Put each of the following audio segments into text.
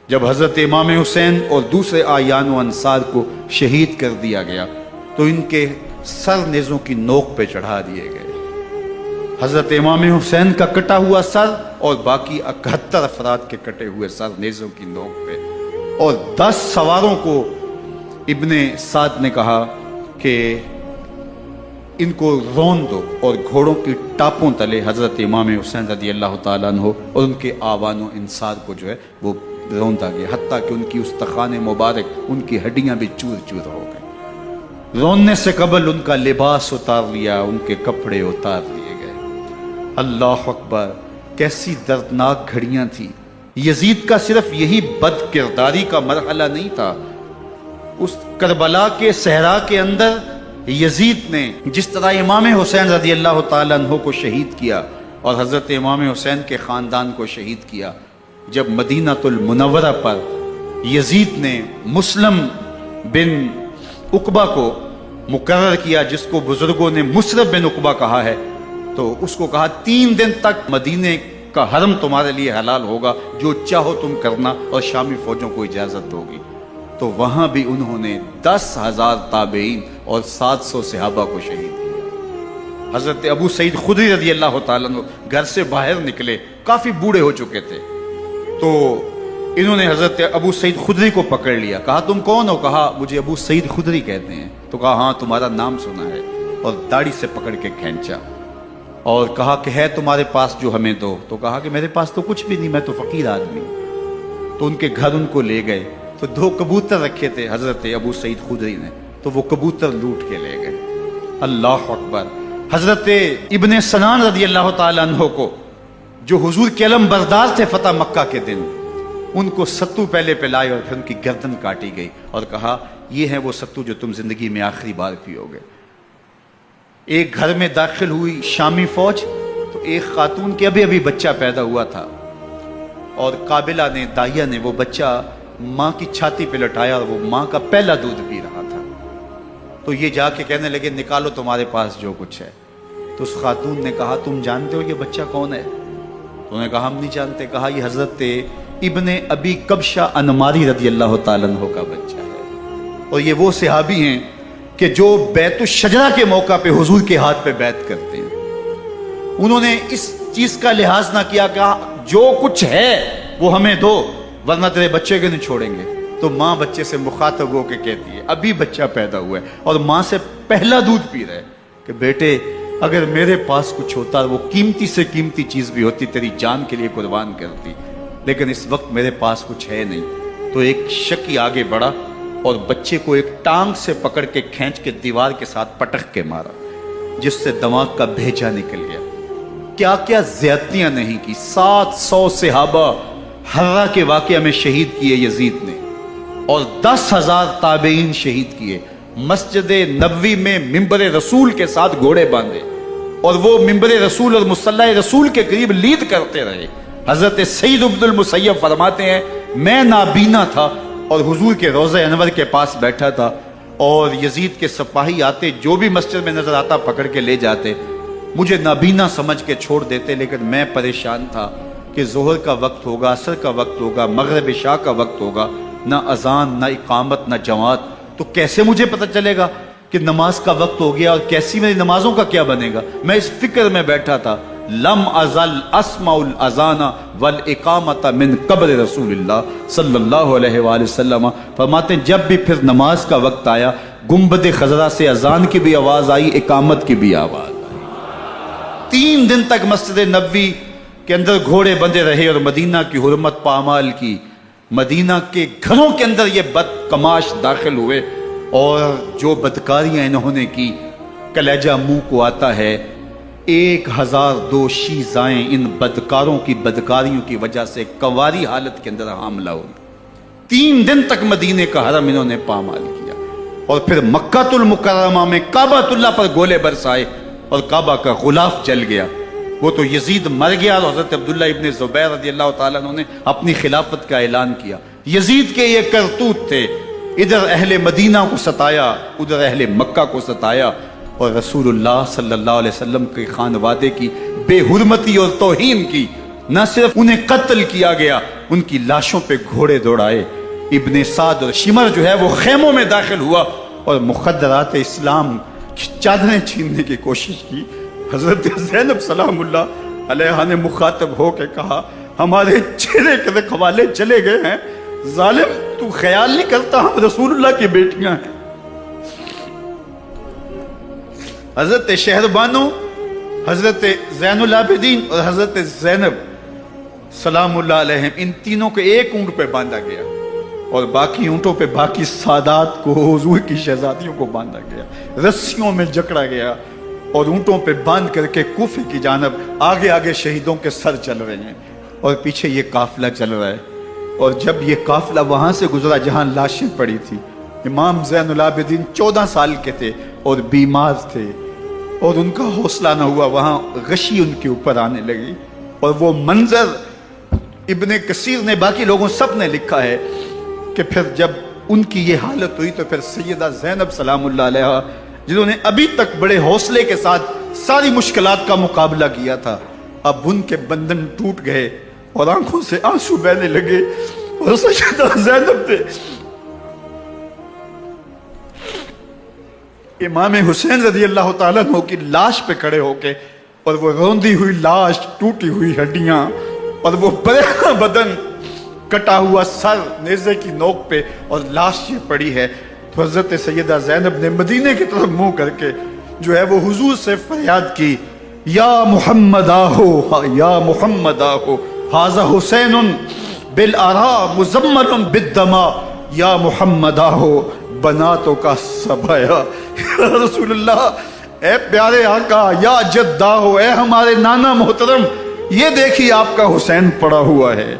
جب حضرت امام حسین اور دوسرے آیان و انصار کو شہید کر دیا گیا تو ان کے سر نیزوں کی نوک پہ چڑھا دیے گئے۔ حضرت امام حسین کا کٹا ہوا سر اور باقی 71 افراد کے کٹے ہوئے سر نیزوں کی نوک پہ، اور 10 سواروں کو ابن سعد نے کہا کہ ان کو رون دو، اور گھوڑوں کی ٹاپوں تلے حضرت امام حسین رضی اللہ تعالیٰ عنہ اور ان کے آوان و انصار کو جو ہے وہ روندا گیا، حتیٰ کہ ان کی استخوان مبارک، ان کی ہڈیاں بھی چور چور ہو گئی۔ روننے سے قبل ان کا لباس اتار لیا، ان کے کپڑے اتار لیے گئے۔ اللہ اکبر، کیسی دردناک گھڑیاں تھیں۔ یزید کا صرف یہی بد کرداری کا مرحلہ نہیں تھا، اس کربلا کے صحرا کے اندر یزید نے جس طرح امام حسین رضی اللہ تعالیٰ عنہ کو شہید کیا اور حضرت امام حسین کے خاندان کو شہید کیا، جب مدینہ المنورہ پر یزید نے مسلم بن عقبہ کو مقرر کیا، جس کو بزرگوں نے مصرف بن عقبہ کہا ہے، تو اس کو کہا 3 دن تک مدینے کا حرم تمہارے لیے حلال ہوگا، جو چاہو تم کرنا، اور شامی فوجوں کو اجازت ہوگی۔ تو وہاں بھی انہوں نے 10,000 تابعین اور 700 صحابہ کو شہید کیا۔ حضرت ابو سعید خدری رضی اللہ تعالیٰ عنہ گھر سے باہر نکلے، کافی بوڑھے ہو چکے تھے، تو انہوں نے حضرت ابو سعید خدری کو پکڑ لیا، کہا تم کون ہو؟ کہا مجھے ابو سعید خدری کہتے ہیں۔ تو کہا ہاں تمہارا نام سنا ہے، اور داڑھی سے پکڑ کے کھینچا اور کہا کہ ہے تمہارے پاس جو ہمیں دو؟ تو کہا کہ میرے پاس تو کچھ بھی نہیں، میں تو فقیر آدمی ہوں۔ تو ان کے گھر ان کو لے گئے، تو 2 کبوتر رکھے تھے حضرت ابو سعید خدری نے، تو وہ کبوتر لوٹ کے لے گئے۔ اللہ اکبر۔ حضرت ابن سنان رضی اللہ تعالیٰ عنہ کو، جو حضور کے علم بردار تھے فتح مکہ کے دن، ان کو ستو پہلے پلائے اور پھر ان کی گردن کاٹی گئی، اور کہا یہ ہے وہ ستو جو تم زندگی میں آخری بار پیو گے۔ ایک گھر میں داخل ہوئی شامی فوج، تو ایک خاتون کے ابھی بچہ پیدا ہوا تھا، اور قابلہ نے، دائیا نے، وہ بچہ ماں کی چھاتی پہ لٹایا، اور وہ ماں کا پہلا دودھ پی رہا تھا۔ تو یہ جا کے کہنے لگے نکالو تمہارے پاس جو کچھ ہے۔ تو اس خاتون نے کہا تم جانتے ہو یہ بچہ کون ہے؟ تو انہوں نے کہا ہم نہیں جانتے۔ کہا یہ حضرت ابن ابی کبشہ انماری رضی اللہ تعالیٰ عنہ کا بچہ ہے، اور یہ وہ صحابی ہیں کہ جو بیت الشجرہ کے موقع پہ حضور کے ہاتھ پہ بیعت کرتے ہیں۔ انہوں نے اس چیز کا لحاظ نہ کیا کہ جو کچھ ہے وہ ہمیں دو، ورنہ تیرے بچے کے نہیں چھوڑیں گے۔ تو ماں بچے سے مخاطب ہو کے کہتی ہے، ابھی بچہ پیدا ہوا ہے اور ماں سے پہلا دودھ پی رہے، کہ بیٹے اگر میرے پاس کچھ ہوتا، وہ قیمتی سے قیمتی چیز بھی ہوتی، تیری جان کے لیے قربان کرتی، لیکن اس وقت میرے پاس کچھ ہے نہیں۔ تو ایک شکی آگے بڑھا اور بچے کو ایک ٹانگ سے پکڑ کے کھینچ کے دیوار کے ساتھ پٹک کے مارا، جس سے دماغ کا بھیجا نکل گیا۔ کیا کیا زیادتیاں نہیں کی۔ 700 صحابہ حرہ کے واقعہ میں شہید کیے یزید نے، اور 10,000 تابعین شہید کیے۔ مسجد نبوی میں ممبر رسول کے ساتھ گھوڑے باندھے، اور وہ ممبر رسول اور مصلی رسول کے قریب لید کرتے رہے۔ حضرت سید عبد المسیب فرماتے ہیں میں نابینا تھا اور حضور کے روضہ انور کے پاس بیٹھا تھا، اور یزید کے سپاہی آتے، جو بھی مسجد میں نظر آتا پکڑ کے لے جاتے، مجھے نابینا سمجھ کے چھوڑ دیتے، لیکن میں پریشان تھا کہ ظہر کا وقت ہوگا، عصر کا وقت ہوگا، مغرب عشاء کا وقت ہوگا، نہ اذان، نہ اقامت، نہ جماعت، تو کیسے مجھے پتہ چلے گا کہ نماز کا وقت ہو گیا، اور کیسی میری نمازوں کا کیا بنے گا؟ میں اس فکر میں بیٹھا تھا۔ لم ازل اسمع الاذان والاقامت من قبر رسول اللہ صلی اللہ علیہ وآلہ وسلم۔ فرماتے ہیں جب بھی پھر نماز کا وقت آیا، گنبد خضرا سے اذان کی بھی آواز آئی، اقامت کی بھی آواز آئی۔ 3 دن تک مسجد نبوی کے اندر گھوڑے بندے رہے، اور مدینہ کی حرمت پامال کی۔ مدینہ کے گھروں کے اندر یہ بد کماش داخل ہوئے، اور جو بدکاریاں انہوں نے کی، کلیجہ منہ کو آتا ہے۔ 1002 شیزائیں ان بدکاروں کی بدکاریوں کی وجہ سے کنواری حالت کے اندر حاملہ ہوئی۔ 3 دن تک مدینے کا حرم انہوں نے پامال کیا، اور پھر مکہ المکرمہ میں کعبہ اللہ پر گولے برسائے، اور کعبہ کا غلاف جل گیا۔ وہ تو یزید مر گیا، اور حضرت عبداللہ ابن زبیر رضی اللہ تعالیٰ عنہ نے اپنی خلافت کا اعلان کیا۔ یزید کے یہ کرتوت تھے، ادھر اہل مدینہ کو ستایا، ادھر اہل مکہ کو ستایا، اور رسول اللہ صلی اللہ علیہ وسلم کے خانوادے کی بے حرمتی اور توہین کی، نہ صرف انہیں قتل کیا گیا، ان کی لاشوں پہ گھوڑے دوڑائے۔ ابن سعد اور شمر جو ہے وہ خیموں میں داخل ہوا اور مخدرات اسلام کی چادریں چھیننے کی کوشش کی۔ حضرت زینب سلام اللہ علیہ نے مخاطب ہو کے کہا، ہمارے چہرے کے رکھوالے چلے گئے ہیں، ظالم تو خیال نہیں کرتا ہم رسول اللہ کی بیٹیاں ہیں۔ حضرت شہربانو، حضرت زین العابدین اور حضرت زینب سلام اللہ علیہ، ان تینوں کو ایک اونٹ پہ باندھا گیا اور باقی اونٹوں پہ باقی سادات کو، حضور کی شہزادیوں کو باندھا گیا، رسیوں میں جکڑا گیا اور اونٹوں پہ باندھ کر کے کوفے کی جانب آگے آگے شہیدوں کے سر چل رہے ہیں اور پیچھے یہ قافلہ چل رہا ہے۔ اور جب یہ قافلہ وہاں سے گزرا جہاں لاشیں پڑی تھی، امام زین العابدین 14 سال کے تھے اور بیمار تھے اور ان کا حوصلہ نہ ہوا، وہاں غشی ان کے اوپر آنے لگی۔ اور وہ منظر ابن کثیر نے، باقی لوگوں سب نے لکھا ہے کہ پھر جب ان کی یہ حالت ہوئی تو پھر سیدہ زینب سلام اللہ علیہ، جنہوں نے ابھی تک بڑے حوصلے کے ساتھ ساری مشکلات کا مقابلہ کیا تھا، اب ان کے بندھن ٹوٹ گئے اور آنکھوں سے آنسو بہنے لگے اور سیدہ زینب نے امام حسین رضی اللہ تعالیٰ عنہ کی لاش پہ کھڑے ہو کے، اور وہ روندی ہوئی لاش، ٹوٹی ہوئی ہڈیاں اور وہ برینا بدن، کٹا ہوا سر نیزے کی نوک پہ اور لاش یہ پڑی ہے، تو حضرت سیدہ زینب نے مدینے کی طرف منہ کر کے جو ہے وہ حضور سے فریاد کی، یا محمد آہو، یا محمد آہو، ھذا حسین بالآراء مزمل بالدماء، یا محمد آہو بناتوں کا سبایا۔ یا رسول اللہ، اے پیارے آقا، یا جدہ ہو، اے ہمارے نانا محترم، یہ دیکھیے آپ کا حسین پڑا ہوا ہے،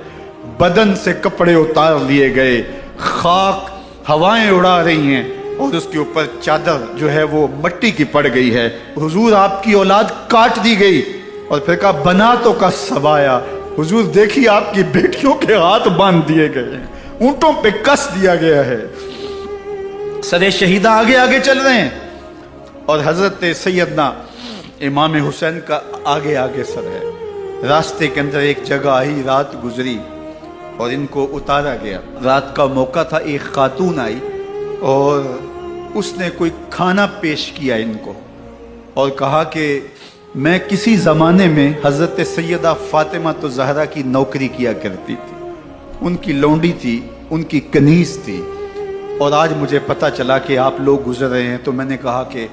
بدن سے کپڑے اتار لیے گئے، خاک ہوائیں اڑا رہی ہیں اور اس کے اوپر چادر جو ہے وہ مٹی کی پڑ گئی ہے، حضور آپ کی اولاد کاٹ دی گئی، اور پھر کہا بناتوں کا سبایا، حضور دیکھیے آپ کی بیٹیوں کے ہاتھ باندھ دیے گئے ہیں، اونٹوں پہ کس دیا گیا ہے، سر شہیدہ آگے آگے چل رہے ہیں، اور حضرت سیدنا امام حسین کا آگے آگے سر ہے۔ راستے کے اندر ایک جگہ آئی، رات گزری اور ان کو اتارا گیا۔ رات کا موقع تھا، ایک خاتون آئی اور اس نے کوئی کھانا پیش کیا ان کو اور کہا کہ میں کسی زمانے میں حضرت سیدہ فاطمہ زہرا کی نوکری کیا کرتی تھی، ان کی لونڈی تھی، ان کی کنیز تھی، اور آج مجھے پتہ چلا کہ آپ لوگ گزر رہے ہیں، تو میں نے کہا کہ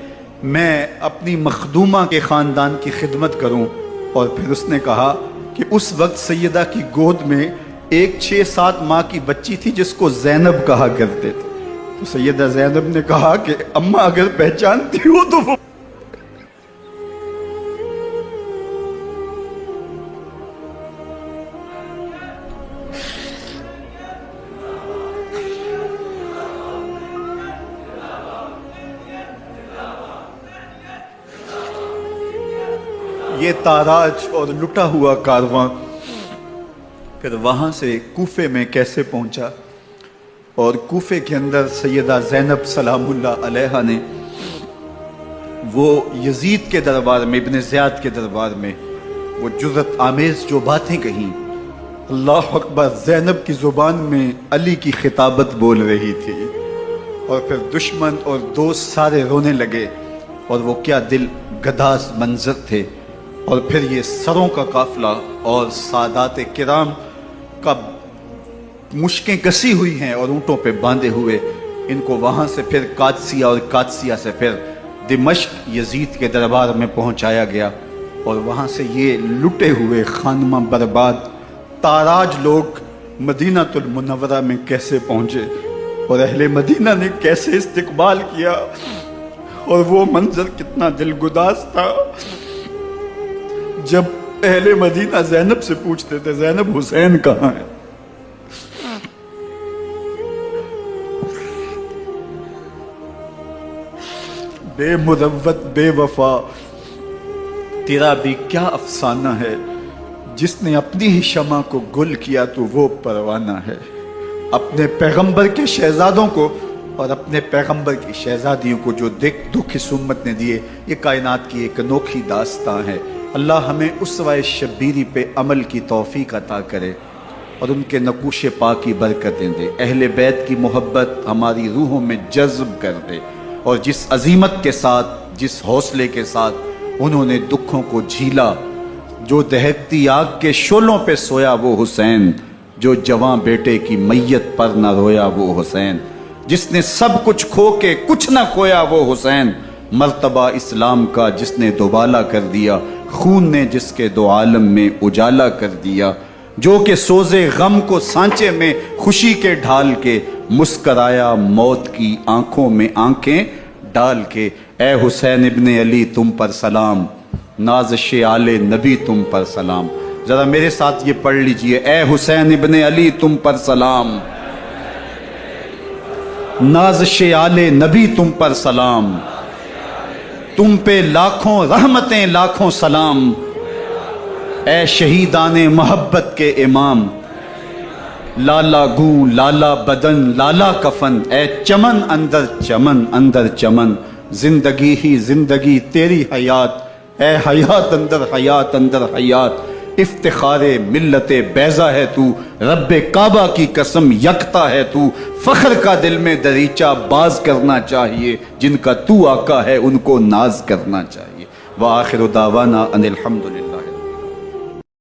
میں اپنی مخدومہ کے خاندان کی خدمت کروں۔ اور پھر اس نے کہا کہ اس وقت سیدہ کی گود میں ایک 6-7 ماہ کی بچی تھی جس کو زینب کہا کرتے تھے، تو سیدہ زینب نے کہا کہ اماں اگر پہچانتی ہو تو وہ یہ تاراج اور لٹا ہوا کارواں پھر وہاں سے کوفے میں کیسے پہنچا، اور کوفے کے اندر سیدہ زینب سلام اللہ علیہ نے وہ یزید کے دربار میں، ابن زیاد کے دربار میں وہ جرأت آمیز جو باتیں کہیں، اللہ اکبر، زینب کی زبان میں علی کی خطابت بول رہی تھی، اور پھر دشمن اور دوست سارے رونے لگے، اور وہ کیا دل گداز منظر تھے۔ اور پھر یہ سروں کا قافلہ اور سادات کرام کا مشکیں کسی ہوئی ہیں اور اونٹوں پہ باندھے ہوئے، ان کو وہاں سے پھر قادسیہ اور قادسیہ سے پھر دمشق یزید کے دربار میں پہنچایا گیا، اور وہاں سے یہ لٹے ہوئے خانمہ برباد تاراج لوگ مدینہ المنورہ میں کیسے پہنچے، اور اہل مدینہ نے کیسے استقبال کیا، اور وہ منظر کتنا دلگداز تھا جب اہل مدینہ زینب سے پوچھتے تھے زینب حسین کہاں ہے؟ بے مروت بے وفا تیرا بھی کیا افسانہ ہے، جس نے اپنی ہی شمع کو گل کیا تو وہ پروانہ ہے۔ اپنے پیغمبر کے شہزادوں کو اور اپنے پیغمبر کی شہزادیوں کو جو دکھ اس امت نے دیے، یہ کائنات کی ایک انوکھی داستان ہے۔ اللہ ہمیں اسوہ شبیری پہ عمل کی توفیق عطا کرے اور ان کے نقوش پا کی برکتیں دے، اہل بیت کی محبت ہماری روحوں میں جذب کر دے، اور جس عظیمت کے ساتھ، جس حوصلے کے ساتھ انہوں نے دکھوں کو جھیلا، جو دہکتی آگ کے شعلوں پہ سویا وہ حسین، جو جواں بیٹے کی میت پر نہ رویا وہ حسین، جس نے سب کچھ کھو کے کچھ نہ کھویا وہ حسین، مرتبہ اسلام کا جس نے دوبالا کر دیا، خون نے جس کے دو عالم میں اجالا کر دیا، جو کہ سوزے غم کو سانچے میں خوشی کے ڈھال کے مسکرایا موت کی آنکھوں میں آنکھیں ڈال کے۔ اے حسین ابن علی تم پر سلام، نازش آل نبی تم پر سلام۔ ذرا میرے ساتھ یہ پڑھ لیجئے، اے حسین ابن علی تم پر سلام، نازش آل نبی تم پر سلام، تم پہ لاکھوں رحمتیں لاکھوں سلام، اے شہیدان محبت کے امام، لالا گوں لالا بدن لالا کفن، اے چمن اندر چمن، زندگی ہی زندگی تیری حیات، اے حیات اندر حیات، افتخار ملت بیضا ہے تو، رب کعبہ کی قسم یکتا ہے تو، فخر کا دل میں دریچہ باز کرنا چاہیے، جن کا تو آقا ہے ان کو ناز کرنا چاہیے۔ وآخر دعوانا ان الحمدللہ۔